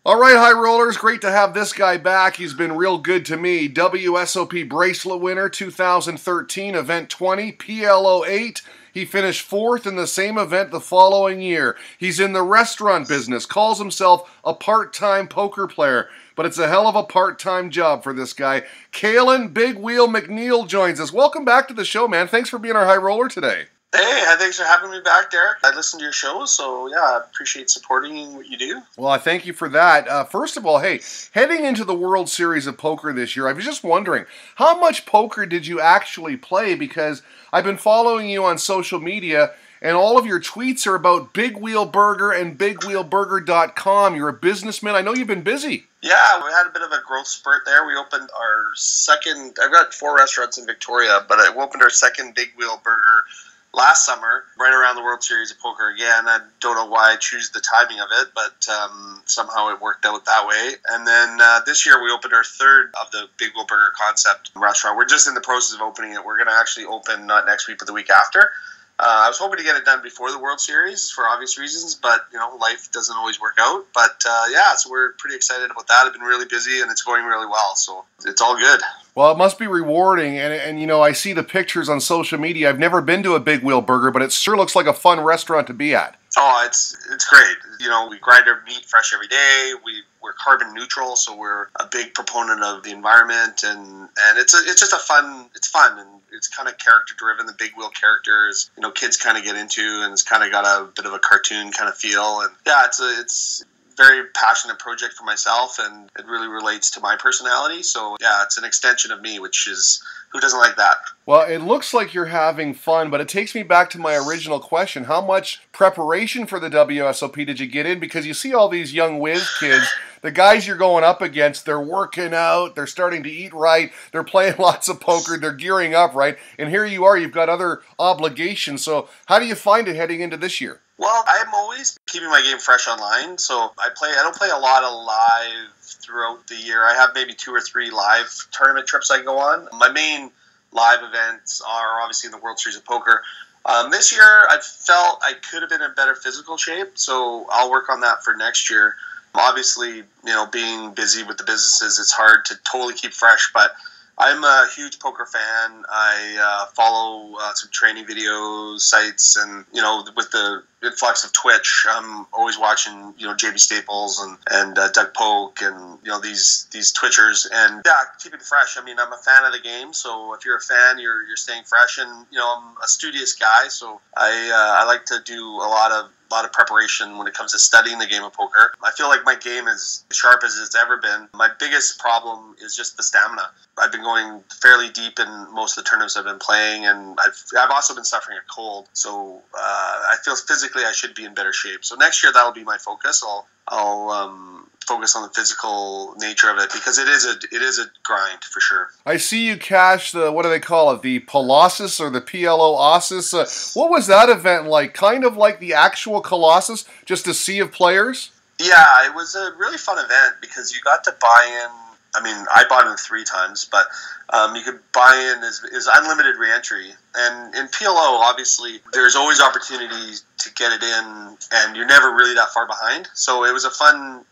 All right, high rollers, great to have this guy back. He's been real good to me. WSOP bracelet winner 2013, event 20, PLO 8. He finished 4th in the same event the following year. He's in the restaurant business, calls himself a part-time poker player, but it's a hell of a part-time job for this guy. Calen Big Wheel McNeil joins us. Welcome back to the show, man. Thanks for being our high roller today. Hey, thanks for having me back, Derek. I listen to your show, so yeah, I appreciate supporting what you do. Well, I thank you for that. First of all, hey, heading into the World Series of Poker this year, I was just wondering, how much poker did you actually play? Because I've been following you on social media, and all of your tweets are about Big Wheel Burger and BigWheelBurger.com. You're a businessman. I know you've been busy. Yeah, we had a bit of a growth spurt there. We opened our second, I've got 4 restaurants in Victoria, but we opened our second Big Wheel Burger last summer, right around the World Series of Poker again. I don't know why I choose the timing of it, but somehow it worked out that way. And then this year we opened our 3rd of the Big Wheel Burger concept restaurant. We're just in the process of opening it. We're going to actually open not next week, but the week after. I was hoping to get it done before the World Series for obvious reasons, but life doesn't always work out. But so we're pretty excited about that. I've been really busy and it's going really well, so it's all good. Well, it must be rewarding, and I see the pictures on social media. I've never been to a Big Wheel Burger, but it sure looks like a fun restaurant to be at. Oh, it's great. We grind our meat fresh every day. We're carbon neutral, so we're a big proponent of the environment, and it's just fun, and it's kind of character driven. The Big Wheel characters, kids kind of get into, and it's kind of got a bit of a cartoon kind of feel, and yeah, it's very passionate project for myself, and it really relates to my personality. So yeah, it's an extension of me, which is, who doesn't like that? Well, it looks like you're having fun, but it takes me back to my original question. How much preparation for the WSOP did you get in? Because you see all these young whiz kids, the guys you're going up against, they're working out, they're starting to eat right, they're playing lots of poker, they're gearing up, right? And here you are, you've got other obligations. So how do you find it heading into this year? Well, I'm always keeping my game fresh online, so I don't play a lot of live throughout the year. I have maybe 2 or 3 live tournament trips I go on. My main live events are obviously in the World Series of Poker. This year, I felt I could have been in better physical shape, so I'll work on that for next year. Obviously, being busy with the businesses, it's hard to totally keep fresh, but I'm a huge poker fan. I follow some training videos, sites, and with the influx of Twitch, I'm always watching JB Staples and Doug Polk and these Twitchers, and yeah, keeping fresh. I mean, I'm a fan of the game, so if you're a fan, you're staying fresh, and I'm a studious guy, so I like to do a lot of preparation when it comes to studying the game of poker. I feel like my game is as sharp as it's ever been. My biggest problem is just the stamina. I've been going fairly deep in most of the tournaments I've been playing, and I've also been suffering a cold. So I feel physically I should be in better shape. So next year that'll be my focus. I'll focus on the physical nature of it, because it is a grind for sure. I see you cash the, what do they call it, the Colossus or the PLO Offices. What was that event like? Kind of like the actual Colossus, just a sea of players? Yeah, it was a really fun event because you got to buy in. I mean, I bought in 3 times, but you could buy in as unlimited reentry. And in PLO, obviously, there's always opportunities to get it in, and you're never really that far behind. So it was a fun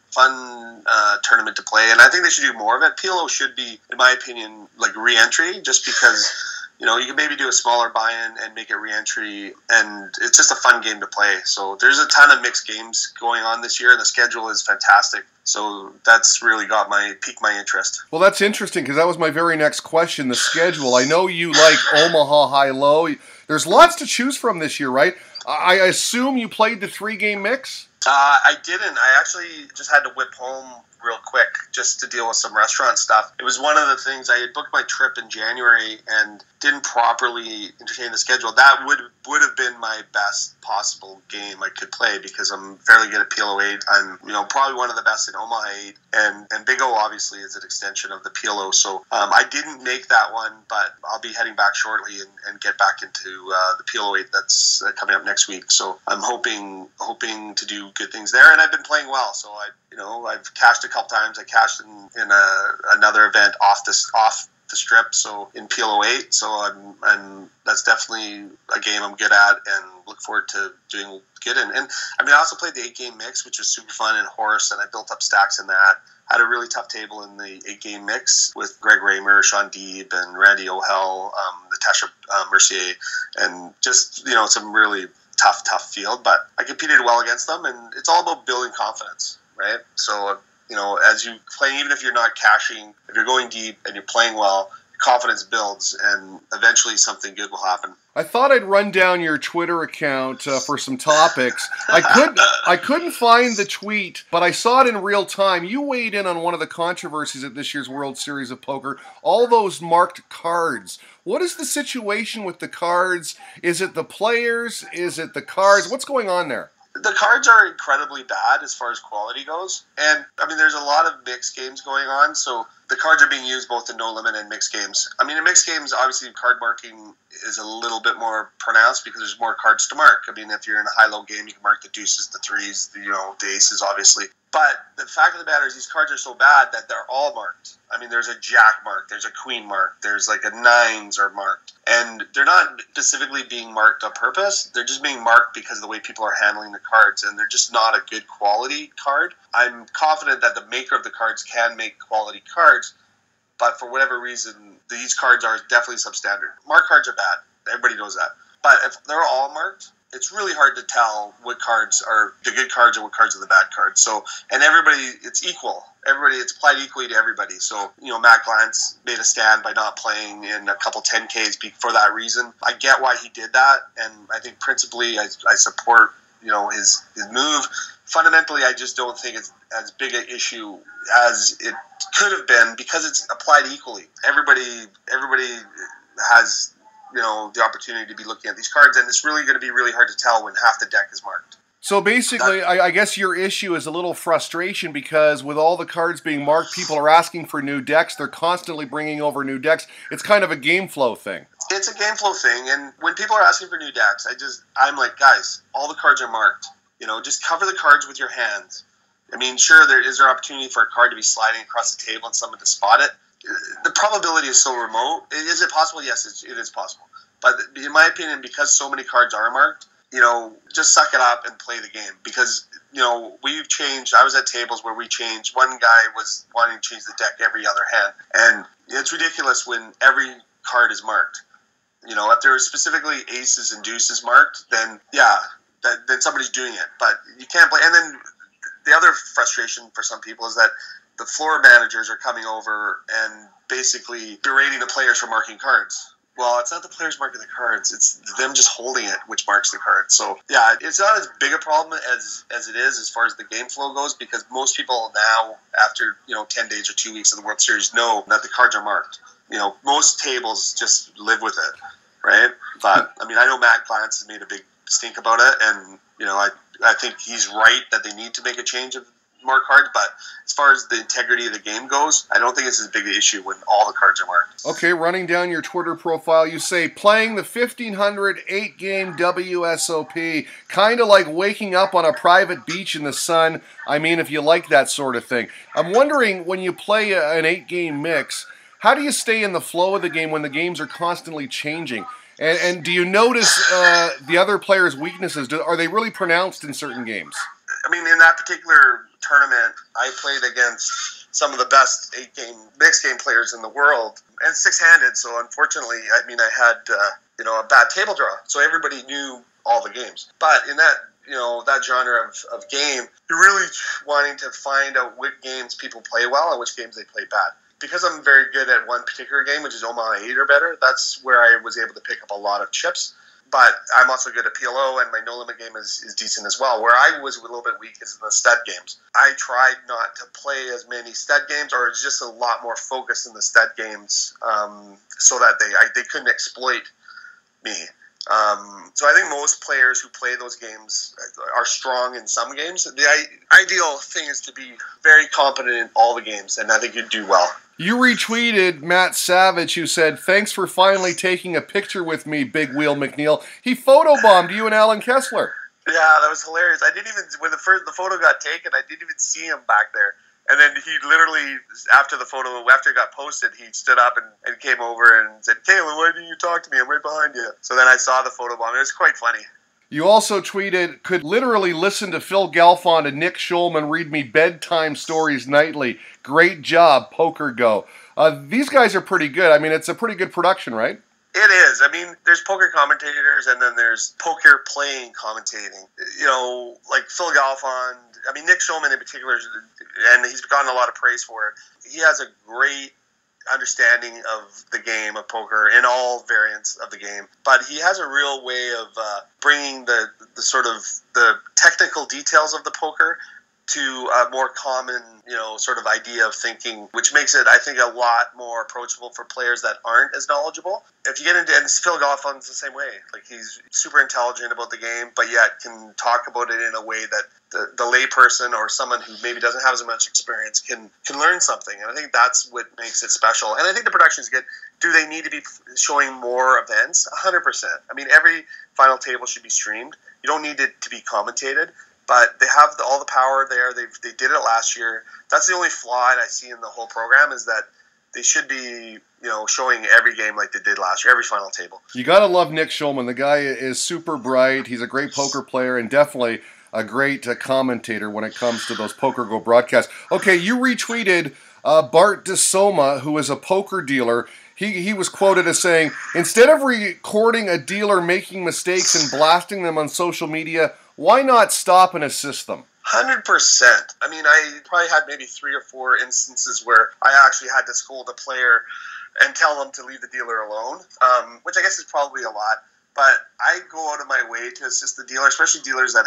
tournament to play, and I think they should do more of it. PLO should be, in my opinion, like re-entry, just because you can maybe do a smaller buy-in and make it re-entry, and it's just a fun game to play. So there's a ton of mixed games going on this year, and the schedule is fantastic. So that's really piqued my interest. Well, that's interesting, because that was my very next question, the schedule. I know you like Omaha high-low. There's lots to choose from this year, right? I assume you played the 3-game mix? I didn't. I actually just had to whip home real quick just to deal with some restaurant stuff. It was one of the things. I had booked my trip in January and didn't properly entertain the schedule. That would have been my best possible game I could play, because I'm fairly good at PLO 8. I'm probably one of the best in Omaha 8, and Big O obviously is an extension of the PLO. So I didn't make that one, but I'll be heading back shortly and get back into the PLO 8 that's coming up next week. So I'm hoping to do good things there, and I've been playing well. So I've cashed a couple times. I cashed in another event off the the strip, so in PLO 8. So I'm that's definitely a game I'm good at and look forward to doing good in. And I mean, I also played the 8-game mix, which was super fun in Horse, and I built up stacks in that. Had a really tough table in the 8-game mix with Greg Raymer, Sean Deeb, and Randy O'Hell, Natasha Mercier, and just, some really tough field. But I competed well against them, and it's all about building confidence, right? So, as you play, even if you're not cashing, if you're going deep and you're playing well, confidence builds, and eventually something good will happen. I thought I'd run down your Twitter account for some topics. I couldn't find the tweet, but I saw it in real time. You weighed in on one of the controversies at this year's World Series of Poker, all those marked cards. What is the situation with the cards? Is it the players? Is it the cards? What's going on there? The cards are incredibly bad as far as quality goes. And, I mean, there's a lot of mixed games going on, so the cards are being used both in no limit and mixed games. I mean, in mixed games, obviously, card marking is a little bit more pronounced because there's more cards to mark. I mean, if you're in a high-low game, you can mark the deuces, the threes, the aces, obviously. But the fact of the matter is these cards are so bad that they're all marked. I mean, there's a jack marked, there's a queen marked, there's like a nines are marked. And they're not specifically being marked on purpose. They're just being marked because of the way people are handling the cards, and they're just not a good quality card. I'm confident that the maker of the cards can make quality cards, but for whatever reason, these cards are definitely substandard. Marked cards are bad. Everybody knows that. But if they're all marked, it's really hard to tell what cards are the good cards and what cards are the bad cards. So, and everybody, it's equal. It's applied equally to everybody. So, Matt Glantz made a stand by not playing in a couple 10Ks for that reason. I get why he did that, and I think principally I support, his move. Fundamentally, I just don't think it's as big an issue as it could have been because it's applied equally. Everybody has the opportunity to be looking at these cards, and it's really going to be really hard to tell when half the deck is marked. So basically, I guess your issue is a little frustration because with all the cards being marked, people are asking for new decks. They're constantly bringing over new decks. It's kind of a game flow thing. It's a game flow thing, and when people are asking for new decks, I'm like, guys, all the cards are marked. Just cover the cards with your hands. I mean, sure, there is an opportunity for a card to be sliding across the table and someone to spot it. The probability is so remote. Is it possible? Yes, it is possible. But in my opinion, because so many cards are marked, just suck it up and play the game. Because, we've changed. I was at tables where we changed. One guy was wanting to change the deck every other hand. And it's ridiculous when every card is marked. If there are specifically aces and deuces marked, then, yeah, then somebody's doing it. But you can't play. And then the other frustration for some people is that the floor managers are coming over and basically berating the players for marking cards. Well, it's not the players marking the cards. It's them just holding it, which marks the cards. So, yeah, it's not as big a problem as it is as far as the game flow goes because most people now, after, 10 days or 2 weeks of the World Series, know that the cards are marked. Most tables just live with it, right? But, I mean, I know Matt Glantz has made a big stink about it, and, I think he's right that they need to make a change of marked cards, but as far as the integrity of the game goes, I don't think it's as big an issue when all the cards are marked. Okay, running down your Twitter profile, you say, playing the 1500 8-game WSOP, kind of like waking up on a private beach in the sun. I mean, if you like that sort of thing. I'm wondering, when you play an 8-game mix, how do you stay in the flow of the game when the games are constantly changing? And do you notice the other players' weaknesses? Are they really pronounced in certain games? I mean, in that particular tournament, I played against some of the best 8-game mixed game players in the world, and 6-handed. So unfortunately, I mean, I had a bad table draw, so everybody knew all the games. But in that that genre of game, you're really wanting to find out which games people play well and which games they play bad. Because I'm very good at one particular game, which is Omaha 8 or better, that's where I was able to pick up a lot of chips. But I'm also good at PLO, and my no-limit game is decent as well. Where I was a little bit weak is in the stud games. I tried not to play as many stud games, or just a lot more focused in the stud games so that they couldn't exploit me. So I think most players who play those games are strong in some games. The ideal thing is to be very competent in all the games, and I think you'd do well. You retweeted Matt Savage, who said, "Thanks for finally taking a picture with me, Big Wheel McNeil." He photobombed you and Alan Kessler. Yeah, that was hilarious. I didn't even, when the photo got taken, I didn't even see him back there. And then he literally, after it got posted, he stood up and came over and said, "Calen, why didn't you talk to me? I'm right behind you." So then I saw the photobomb. It was quite funny. You also tweeted, "Could literally listen to Phil Galfond and Nick Schulman read me bedtime stories nightly. Great job, Poker Go." These guys are pretty good. I mean, it's a pretty good production, right? It is. I mean, there's poker commentators and then there's poker playing commentating. You know, like Phil Galfond, I mean, Nick Schulman in particular, and he's gotten a lot of praise for it. He has a great understanding of the game of poker in all variants of the game, but he has a real way of bringing the sort of the technical details of the poker to a more common, sort of idea of thinking, which makes it, I think, a lot more approachable for players that aren't as knowledgeable. If you get into, and Phil Galfond's the same way, like he's super intelligent about the game, but yet can talk about it in a way that the layperson or someone who maybe doesn't have as much experience can learn something. And I think that's what makes it special. And I think the production is good. Do they need to be showing more events? 100%. I mean, every final table should be streamed. You don't need it to be commentated. But they have all the power there. They did it last year. That's the only flaw I see in the whole program, is that they should be, showing every game like they did last year, every final table. You got to love Nick Schulman. The guy is super bright. He's a great poker player and definitely a great commentator when it comes to those Poker Go broadcasts. Okay, you retweeted Bart DeSoma, who is a poker dealer. He was quoted as saying, "Instead of recording a dealer making mistakes and blasting them on social media, why not stop and assist them?" 100%. I mean, I probably had maybe 3 or 4 instances where I actually had to scold a player and tell them to leave the dealer alone, which I guess is probably a lot. But I go out of my way to assist the dealer, especially dealers that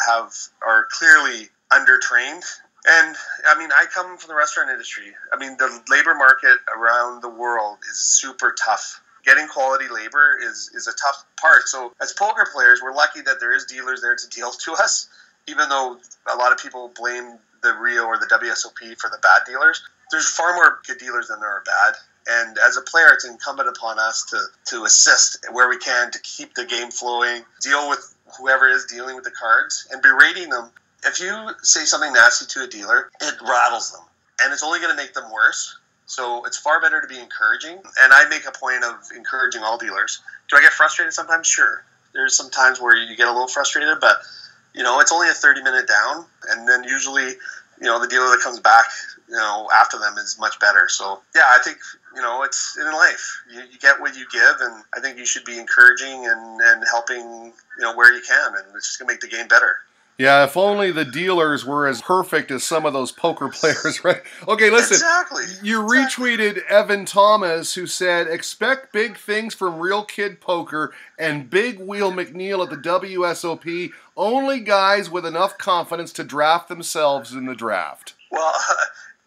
are clearly undertrained. And, I mean, I come from the restaurant industry. I mean, the labor market around the world is super tough. Getting quality labor is a tough part. So as poker players, we're lucky that there is dealers there to deal to us, even though a lot of people blame the Rio or the WSOP for the bad dealers. There's far more good dealers than there are bad. And as a player, it's incumbent upon us to assist where we can to keep the game flowing, deal with whoever is dealing with the cards, and berating them. If you say something nasty to a dealer, it rattles them. And it's only going to make them worse. So it's far better to be encouraging. And I make a point of encouraging all dealers. Do I get frustrated sometimes? Sure. There's some times where you get a little frustrated, but, it's only a 30-minute down. And then usually, the dealer that comes back, after them is much better. So, yeah, I think, it's in life. You get what you give, and I think you should be encouraging and helping, where you can. And it's just going to make the game better. Yeah, if only the dealers were as perfect as some of those poker players, right? Okay, listen. Exactly. You retweeted Evan Thomas, who said, "Expect big things from Real Kid Poker and Big Wheel McNeil at the WSOP. Only guys with enough confidence to draft themselves in the draft." Well,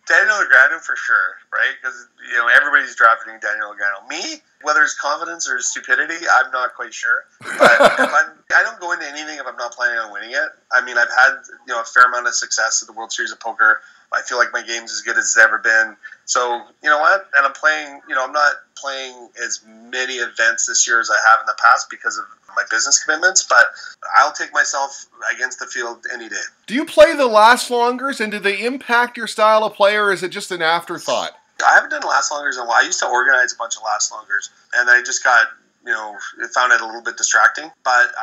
Daniel Negreanu for sure, right? Because, everybody's drafting Daniel Negreanu. Me, whether it's confidence or stupidity, I'm not quite sure. But I don't go into anything if I'm not planning on winning it. I mean, I've had, a fair amount of success at the World Series of Poker. I feel like my game's as good as it's ever been. So, you know what? And I'm playing, I'm not playing as many events this year as I have in the past because of my business commitments, but I'll take myself against the field any day. Do you play the last longers, and do they impact your style of play, or is it just an afterthought? I haven't done last longers in a while. I used to organize a bunch of last longers, and I just got, found it a little bit distracting. But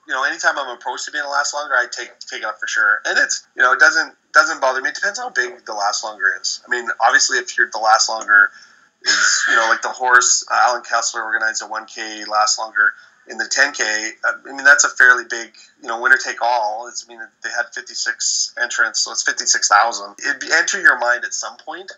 anytime I'm approached to being a last longer, I take it up for sure. And it's, it doesn't bother me. It depends how big the last longer is. I mean, obviously, if you're the last longer is, like the horse, Alan Kessler organized a 1K last longer in the 10K. I mean, that's a fairly big, winner take all. They had 56 entrants, so it's 56,000. It'd enter your mind at some point,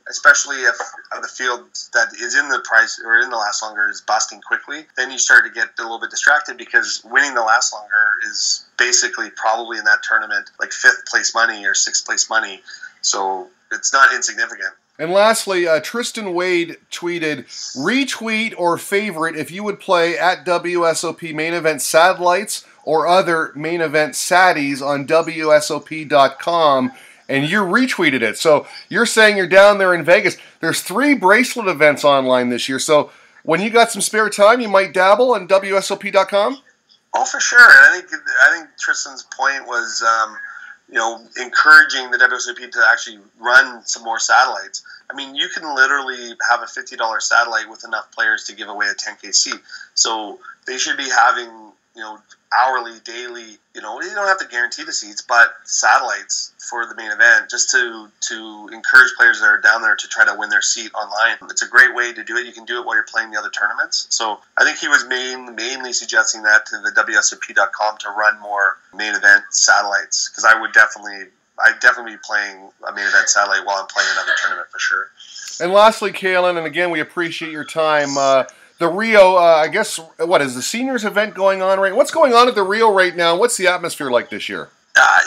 especially if the field that is in the prize or in the last longer is busting quickly. Then you start to get a little bit distracted because winning the last longer is basically probably in that tournament like 5th place money or 6th place money. So it's not insignificant. And lastly, Tristan Wade tweeted, "Retweet or favorite if you would play at WSOP main event satellites or other main event saddies on WSOP.com." And you retweeted it. So you're saying you're down there in Vegas. There's 3 bracelet events online this year. So when you got some spare time, you might dabble on WSOP.com? Oh, for sure. And I think Tristan's point was, encouraging the WSOP to actually run some more satellites. I mean, you can literally have a $50 satellite with enough players to give away a 10K seat. So they should be having, hourly, daily, you don't have to guarantee the seats, but satellites for the main event, just to encourage players that are down there to try to win their seat online. It's a great way to do it. You can do it while you're playing the other tournaments. So I think he was mainly suggesting that to the WSOP.com to run more main event satellites, because I'd definitely be playing a main event satellite while I'm playing another tournament for sure. And lastly, Calen, and again, we appreciate your time. The Rio, I guess, what is the seniors event going on right now? What's going on at the Rio right now? What's the atmosphere like this year?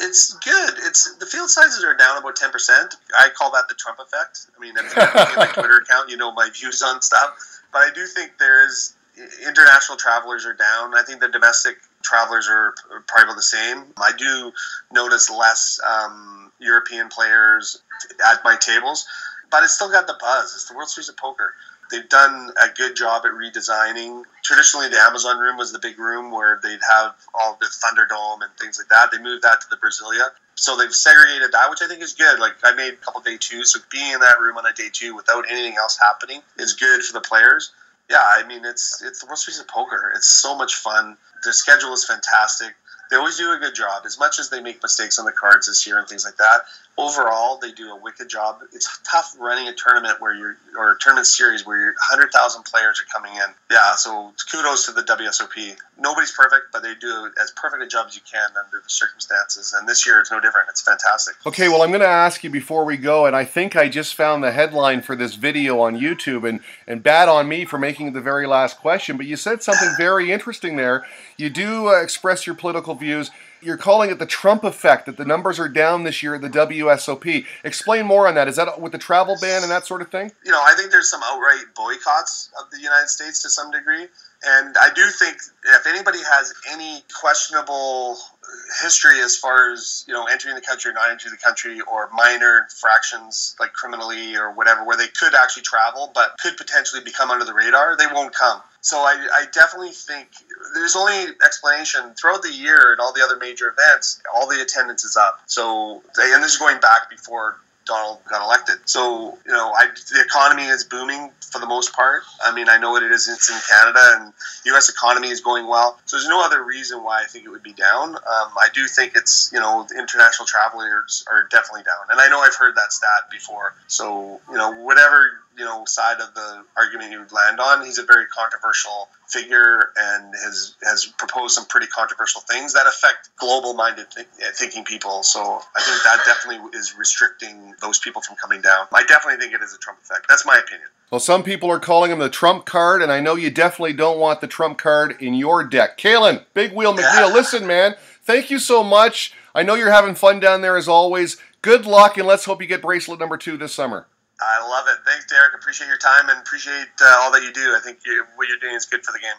It's good. The field sizes are down about 10%. I call that the Trump effect. I mean, if you look at my Twitter account, you know my views on stuff. But I do think international travelers are down. I think the domestic travelers are probably about the same. I do notice less European players at my tables, but it's still got the buzz. It's the World Series of Poker. They've done a good job at redesigning. Traditionally, the Amazon room was the big room where they'd have all the Thunderdome and things like that. They moved that to the Brasilia. So they've segregated that, which I think is good. Like, I made a couple day twos, so being in that room on a day two without anything else happening is good for the players. Yeah, I mean, it's the World Series of Poker. It's so much fun. Their schedule is fantastic. They always do a good job. As much as they make mistakes on the cards this year and things like that, overall, they do a wicked job. It's tough running a tournament or a tournament series where 100,000 players are coming in. Yeah, so kudos to the WSOP. Nobody's perfect, but they do as perfect a job as you can under the circumstances. And this year, it's no different. It's fantastic. Okay, well, I'm going to ask you before we go, and I think I just found the headline for this video on YouTube, and bad on me for making the very last question, but you said something very interesting there. You do express your political views. You're calling it the Trump effect, that the numbers are down this year at the WSOP. Explain more on that. Is that with the travel ban and that sort of thing? I think there's some outright boycotts of the United States to some degree. And I do think if anybody has any questionable history as far as, entering the country or not entering the country, or minor infractions like criminally or whatever, where they could actually travel but could potentially become under the radar, they won't come. So I definitely think there's only explanation throughout the year at all the other major events, all the attendance is up. So, and this is going back before Donald got elected. So, the economy is booming for the most part. I mean, I know what it is. It's in Canada, and the U.S. economy is going well. So there's no other reason why I think it would be down. I do think it's, international travelers are definitely down. And I know I've heard that stat before. So, whatever, side of the argument you would land on, he's a very controversial figure and has proposed some pretty controversial things that affect global-minded thinking people. So I think that definitely is restricting those people from coming down. I definitely think it is a Trump effect. That's my opinion. Well, some people are calling him the Trump card, and I know you definitely don't want the Trump card in your deck. Calen, Big Wheel McNeil, listen, man, thank you so much. I know you're having fun down there as always. Good luck, and let's hope you get bracelet number 2 this summer. I love it. Thanks, Derek. Appreciate your time and appreciate all that you do. I think what you're doing is good for the game.